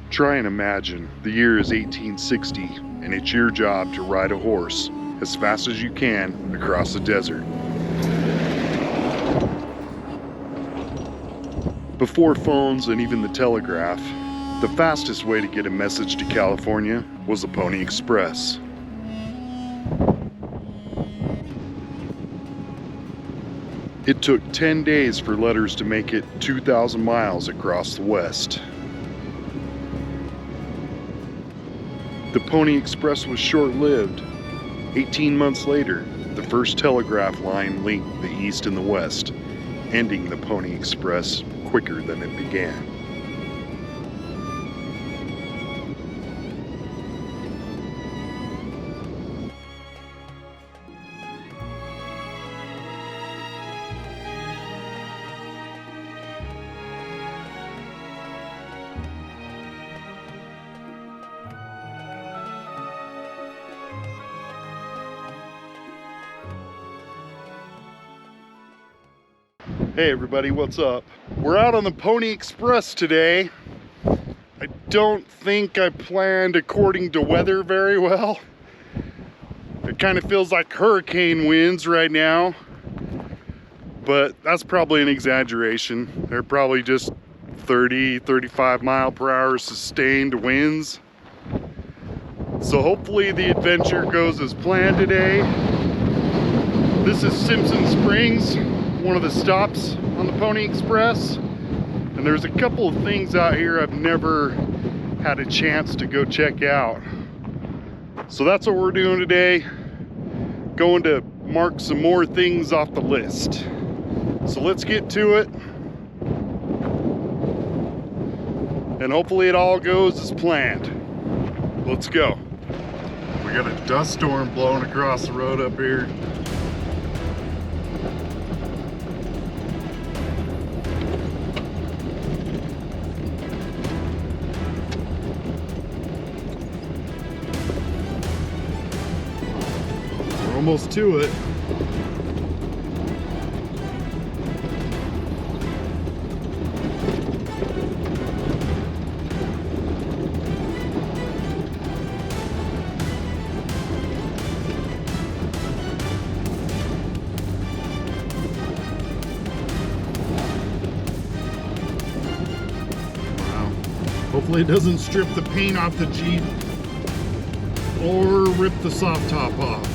Try and imagine the year is 1860 and it's your job to ride a horse as fast as you can across the desert. Before phones and even the telegraph, the fastest way to get a message to California was the Pony Express. It took 10 days for letters to make it 2,000 miles across the West. The Pony Express was short-lived. 18 months later, the first telegraph line linked the East and the West, ending the Pony Express quicker than it began. Hey everybody, what's up? We're out on the Pony Express today. I don't think I planned according to weather very well. It kind of feels like hurricane winds right now, but that's probably an exaggeration. They're probably just 30, 35 mile per hour sustained winds. So hopefully the adventure goes as planned today. This is Simpson Springs, one of the stops on the Pony Express, and there's a couple of things out here I've never had a chance to go check out. So that's what we're doing today, going to mark some more things off the list. So let's get to it, and hopefully it all goes as planned. Let's go. We got a dust storm blowing across the road up here. Almost to it. Wow. Hopefully it doesn't strip the paint off the Jeep or rip the soft top off.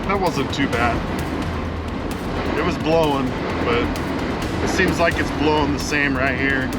That wasn't too bad. It was blowing, but it seems like it's blowing the same right here.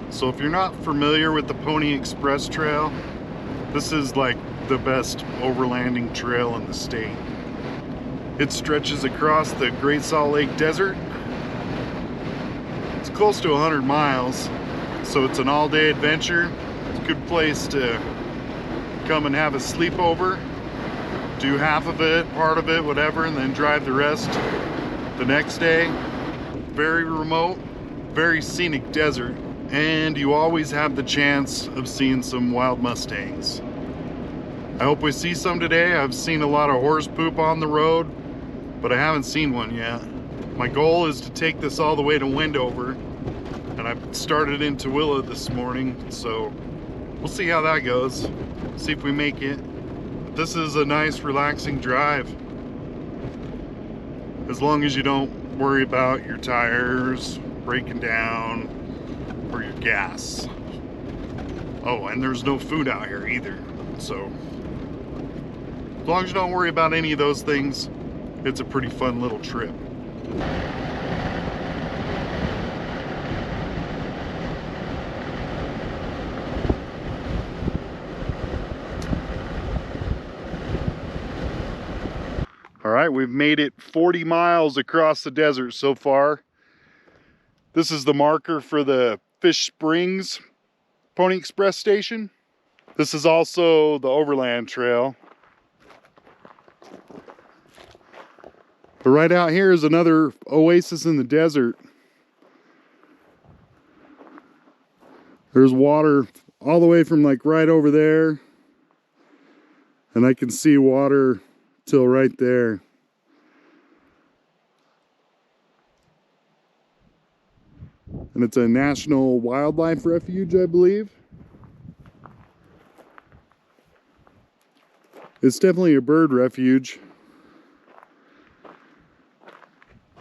So if you're not familiar with the Pony Express Trail, this is like the best overlanding trail in the state. It stretches across the Great Salt Lake Desert. It's close to 100 miles, so it's an all-day adventure. It's a good place to come and have a sleepover, do half of it, part of it, whatever, and then drive the rest the next day. very remote, very scenic desert, and you always have the chance of seeing some wild mustangs. I hope we see some today. I've seen a lot of horse poop on the road, but I haven't seen one yet. My goal is to take this all the way to Wendover, and I started in Tooele this morning, so we'll see how that goes. See if we make it. But this is a nice, relaxing drive. As long as you don't worry about your tires breaking down or your gas. Oh, and there's no food out here either. So, as long as you don't worry about any of those things, it's a pretty fun little trip. All right, we've made it 40 miles across the desert so far. This is the marker for the Fish Springs Pony Express station. This is also the overland trail. But right out here is another oasis in the desert. There's water all the way from like right over there. And I can see water till right there. And it's a national wildlife refuge, I believe. It's definitely a bird refuge.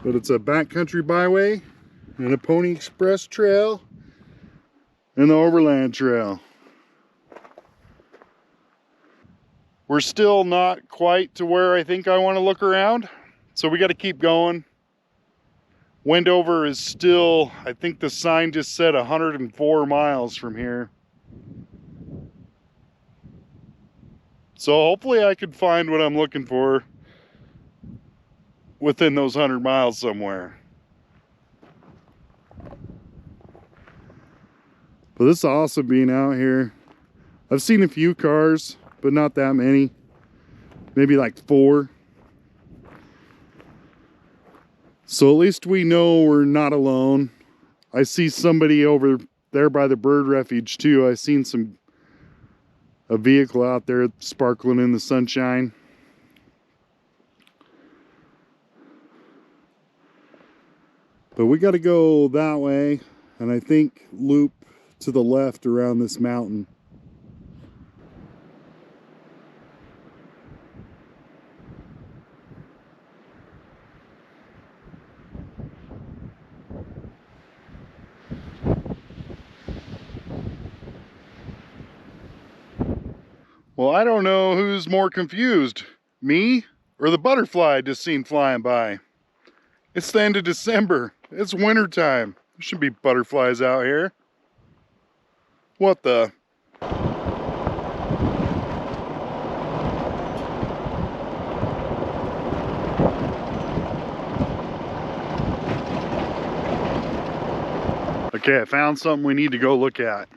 But it's a backcountry byway and a Pony Express trail and the overland trail. We're still not quite to where I think I want to look around, so we got to keep going. Wendover is still, I think the sign just said 104 miles from here. So hopefully I could find what I'm looking for within those 100 miles somewhere. But this is awesome being out here. I've seen a few cars, but not that many. Maybe like 4. So at least we know we're not alone. I see somebody over there by the bird refuge too. I seen a vehicle out there sparkling in the sunshine. But we got to go that way, and I think loop to the left around this mountain. Well, I don't know who's more confused, me or the butterfly I just seen flying by. It's the end of December. It's winter time. There should be butterflies out here. What the? Okay, I found something we need to go look at.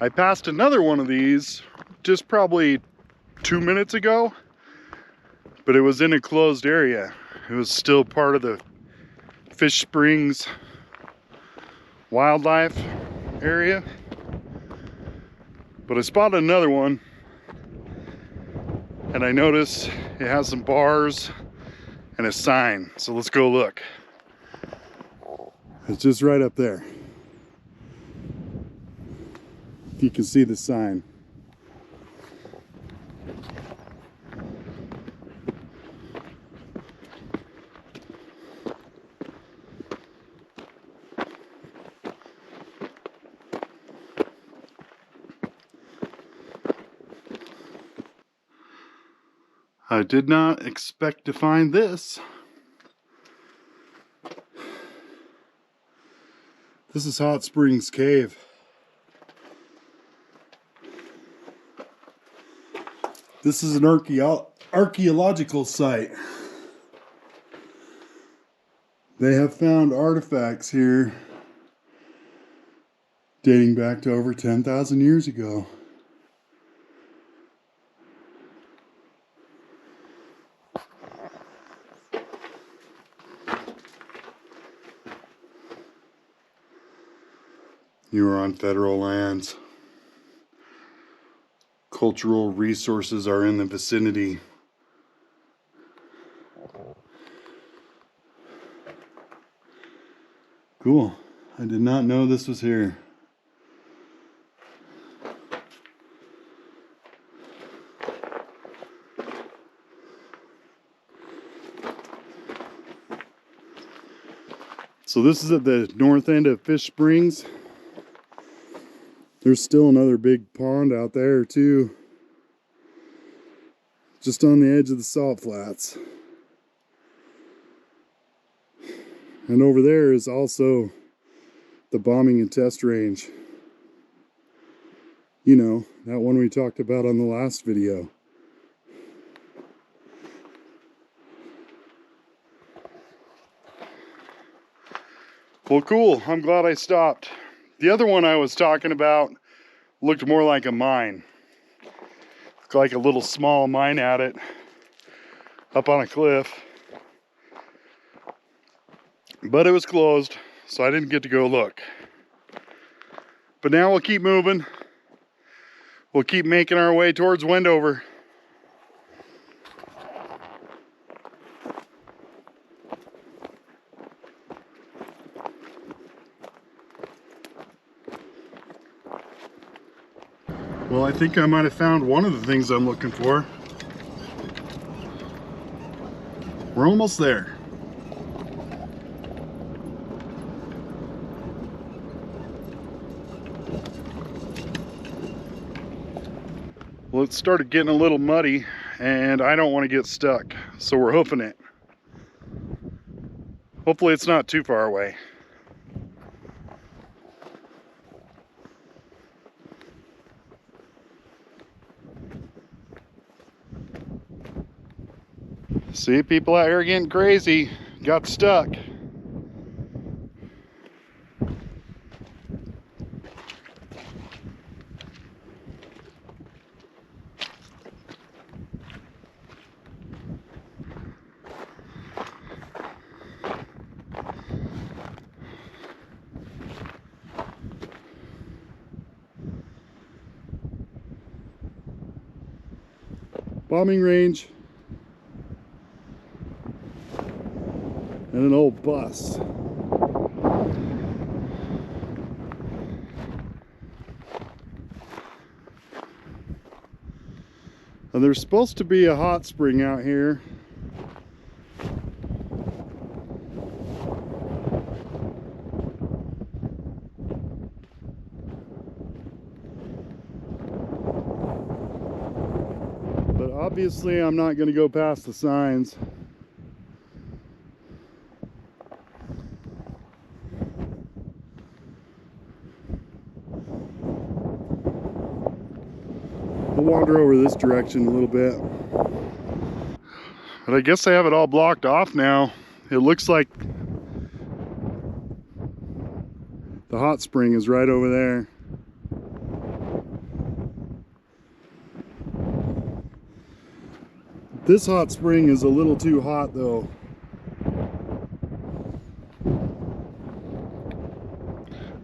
I passed another one of these just probably 2 minutes ago, but it was in a closed area. It was still part of the Fish Springs wildlife area. But I spotted another one, and I noticed it has some bars and a sign. So let's go look. It's just right up there. You can see the sign. I did not expect to find this. This is Hot Springs Cave. This is an archeological site. They have found artifacts here dating back to over 10,000 years ago. You are on federal lands. Cultural resources are in the vicinity. Cool. I did not know this was here. So this is at the north end of Fish Springs. There's still another big pond out there too, just on the edge of the salt flats. And over there is also the bombing and test range. You know, that one we talked about on the last video. Well, cool. I'm glad I stopped. The other one I was talking about looked more like a mine. It's like a little small mine at it, up on a cliff. But it was closed, so I didn't get to go look. But now we'll keep moving. We'll keep making our way towards Wendover. Well, I think I might have found one of the things I'm looking for. We're almost there. Well, it started getting a little muddy and I don't want to get stuck, so we're hoofing it. Hopefully it's not too far away. See, people out here getting crazy, got stuck. Bombing range. And an old bus. And there's supposed to be a hot spring out here. But obviously I'm not going to go past the signs. I'll wander over this direction a little bit. But I guess they have it all blocked off now. It looks like the hot spring is right over there. This hot spring is a little too hot though.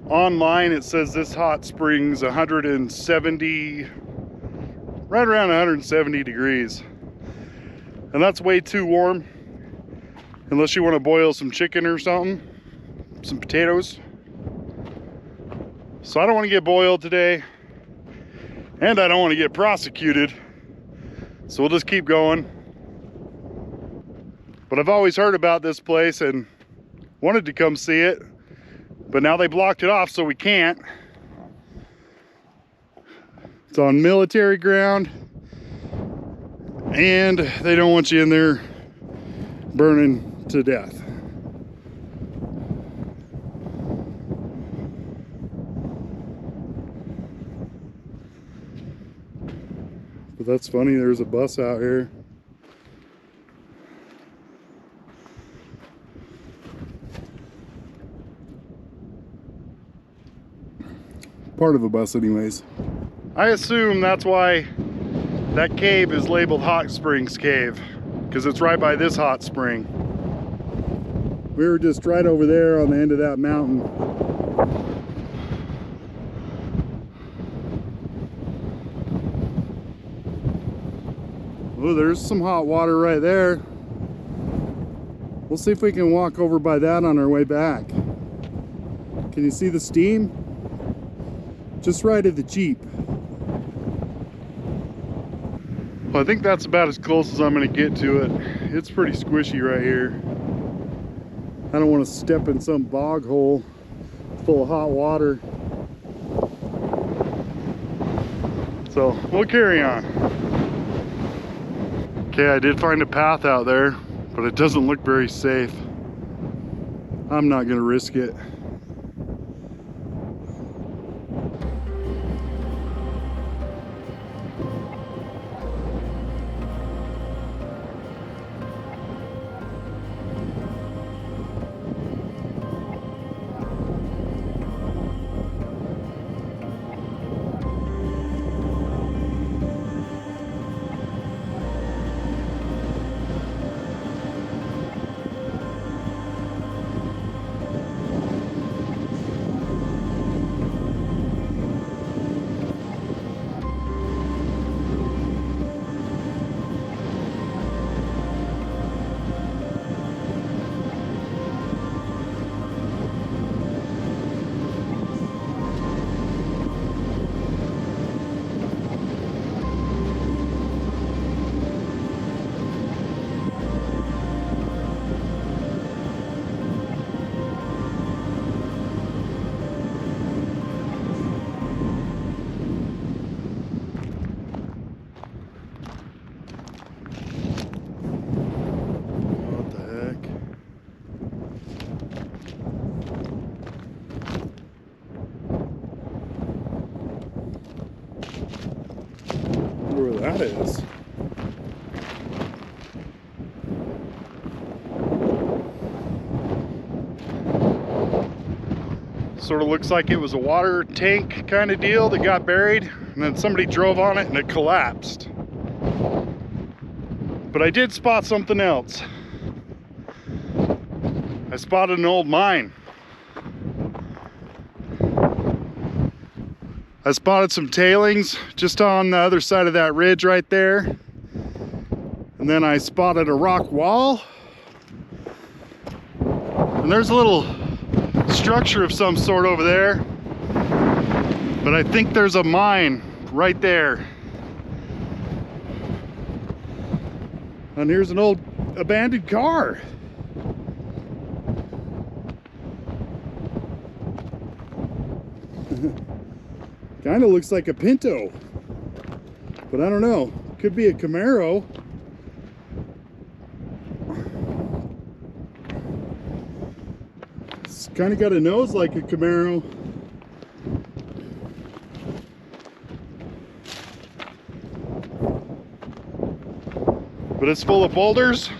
Online it says this hot spring's 170, right around 170 degrees. And that's way too warm. Unless you want to boil some chicken or something, some potatoes. So I don't want to get boiled today. And I don't want to get prosecuted. So we'll just keep going. But I've always heard about this place and wanted to come see it. But now they blocked it off, so we can't. It's on military ground. And they don't want you in there burning to death. But that's funny, there's a bus out here. Part of a bus anyways. I assume that's why that cave is labeled Hot Springs Cave, because it's right by this hot spring. We were just right over there on the end of that mountain. Oh, there's some hot water right there. We'll see if we can walk over by that on our way back. Can you see the steam? Just right of the Jeep. Well, I think that's about as close as I'm gonna get to it. It's pretty squishy right here. I don't want to step in some bog hole full of hot water. So we'll carry on. Okay, I did find a path out there, but it doesn't look very safe. I'm not gonna risk it. Where that is. Sort of looks like it was a water tank kind of deal that got buried, and then somebody drove on it and it collapsed. But I did spot something else. I spotted an old mine. I spotted some tailings just on the other side of that ridge right there. And then I spotted a rock wall. And there's a little structure of some sort over there. But I think there's a mine right there. And here's an old abandoned car. Kind of looks like a Pinto, but I don't know. Could be a Camaro. It's kind of got a nose like a Camaro. But it's full of boulders.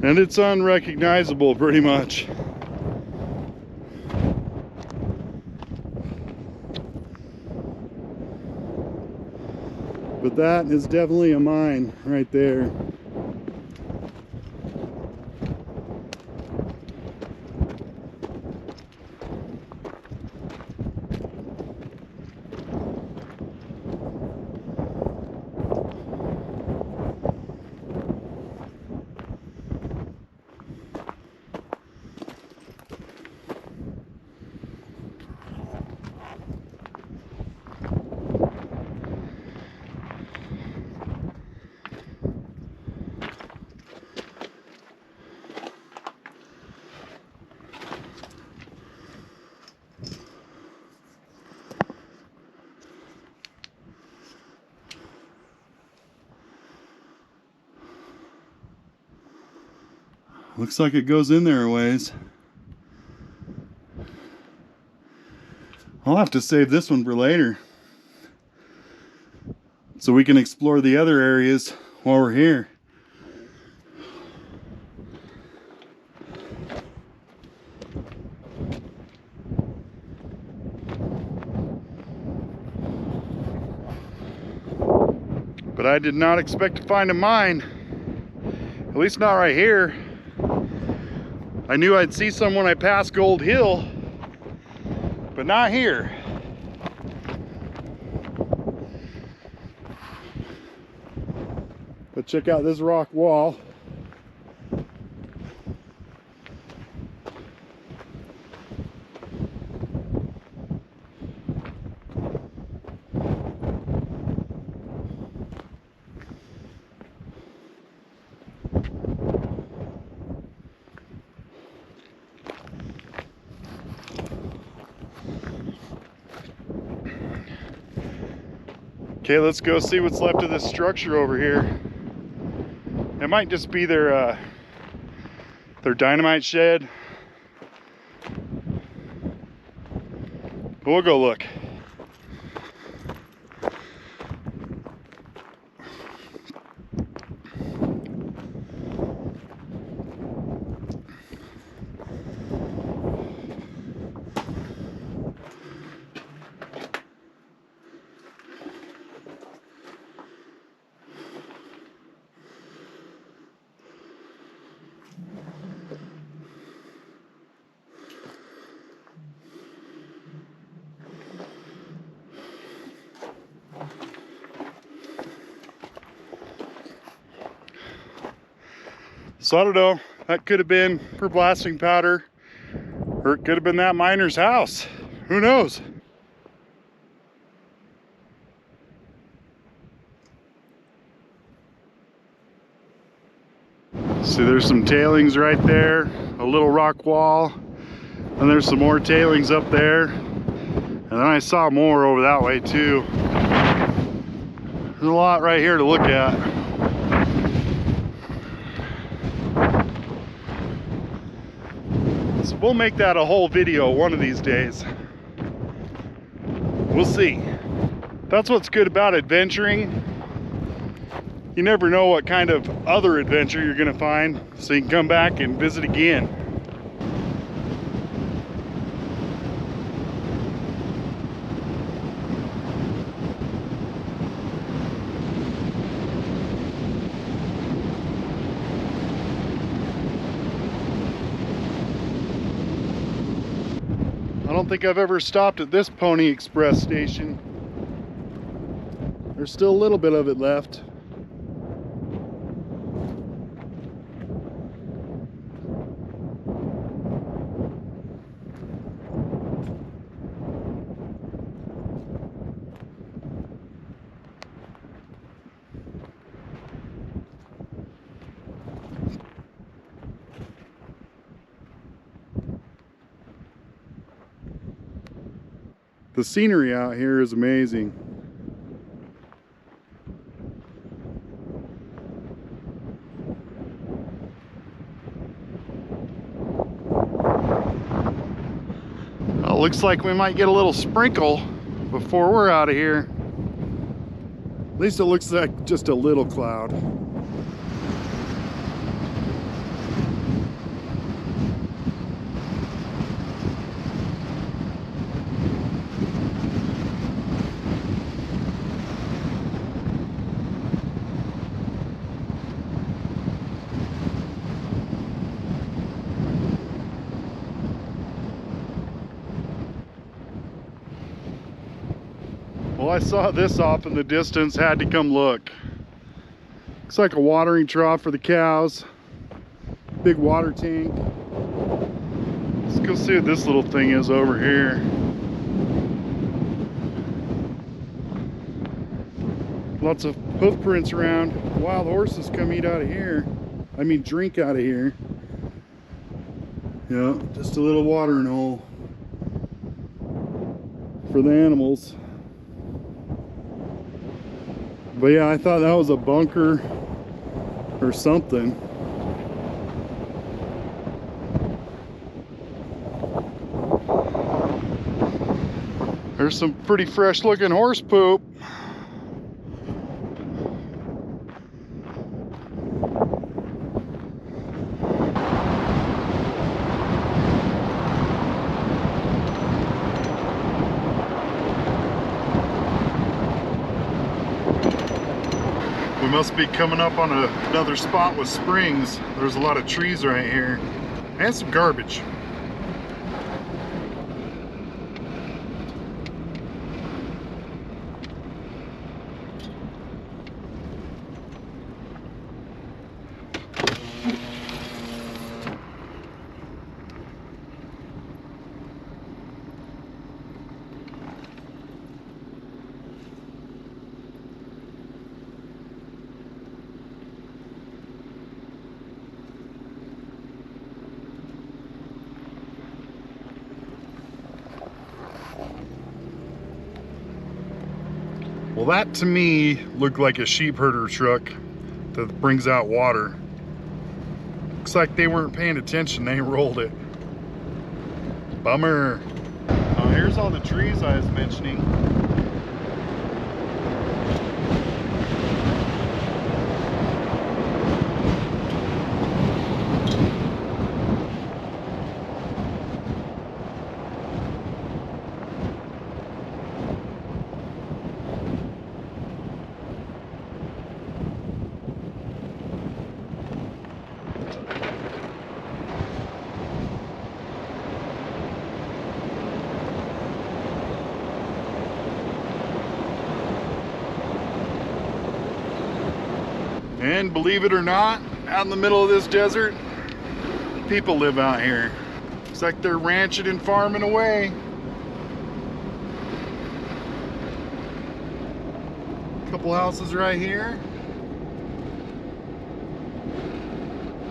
And it's unrecognizable pretty much. But that is definitely a mine right there. Looks like it goes in there a ways. I'll have to save this one for later, so we can explore the other areas while we're here. But I did not expect to find a mine, at least not right here. I knew I'd see some when I passed Gold Hill, but not here. check out this rock wall. Okay, let's go see what's left of this structure over here. It might just be their dynamite shed. But we'll go look. So I don't know, that could have been for blasting powder, or it could have been that miner's house. Who knows? See, there's some tailings right there, a little rock wall, and there's some more tailings up there. And then I saw more over that way too. There's a lot right here to look at. So we'll make that a whole video one of these days. We'll see. That's what's good about adventuring. You never know what kind of other adventure you're gonna find, so you can come back and visit again. I don't think I've ever stopped at this Pony Express station. There's still a little bit of it left. The scenery out here is amazing. Well, looks like we might get a little sprinkle before we're out of here. At least it looks like just a little cloud. Well, I saw this off in the distance, had to come look. Looks like a watering trough for the cows. Big water tank. Let's go see what this little thing is over here. Lots of hoof prints around. Wild horses come eat out of here. I mean, drink out of here. Yeah, just a little watering hole for the animals. But yeah, I thought that was a bunker or something. There's some pretty fresh looking horse poop. We must be coming up on another spot with springs. There's a lot of trees right here and some garbage. Well, that to me looked like a sheep herder truck that brings out water. Looks like they weren't paying attention, they rolled it. Bummer. Here's all the trees I was mentioning. And believe it or not, out in the middle of this desert, people live out here. It's like they're ranching and farming away. Couple houses right here.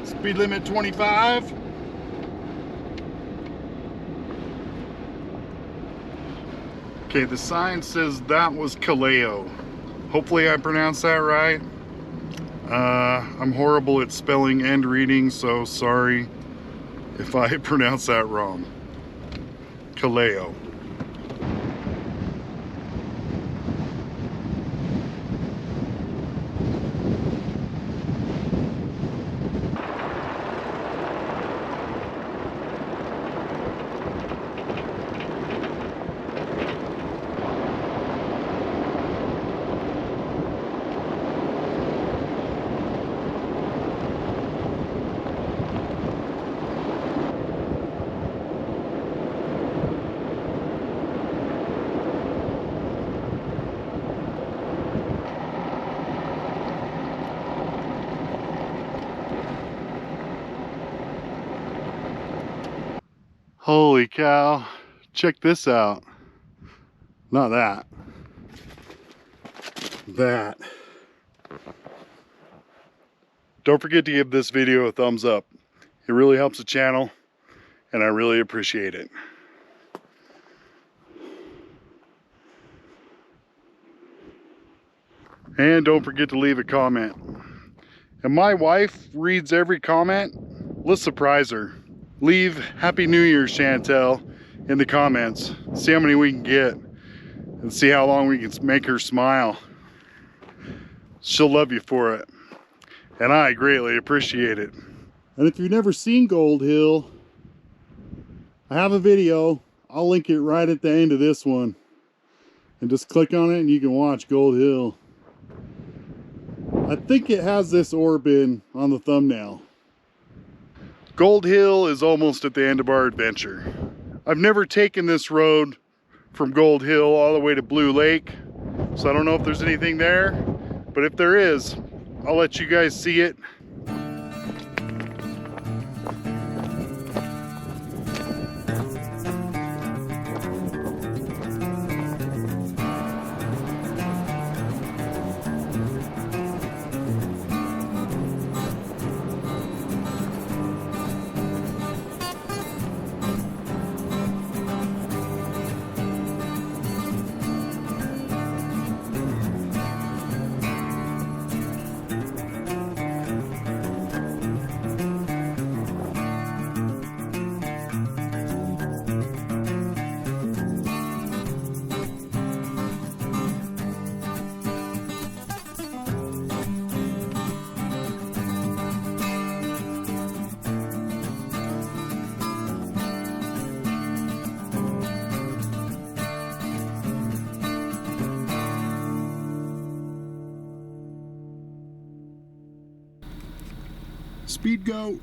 Speed limit 25. Okay, the sign says that was Kaleo. Hopefully I pronounced that right. I'm horrible at spelling and reading, so sorry if I pronounce that wrong. Kaleo. Holy cow, check this out. Not that. That. Don't forget to give this video a thumbs up. It really helps the channel, and I really appreciate it. And don't forget to leave a comment. And my wife reads every comment. Let's surprise her. Leave Happy New Year, Chantel, in the comments. See how many we can get and see how long we can make her smile. She'll love you for it. And I greatly appreciate it. And if you've never seen Gold Hill, I have a video. I'll link it right at the end of this one. And just click on it and you can watch Gold Hill. I think it has this orb in on the thumbnail. Gold Hill is almost at the end of our adventure. I've never taken this road from Gold Hill all the way to Blue Lake, so I don't know if there's anything there, but if there is, I'll let you guys see it. Speed goat.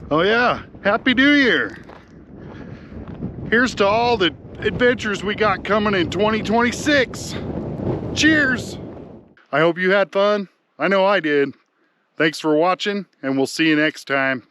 Oh yeah, Happy New Year. Here's to all the adventures we got coming in 2026. Cheers. I hope you had fun. I know I did. Thanks for watching, and we'll see you next time.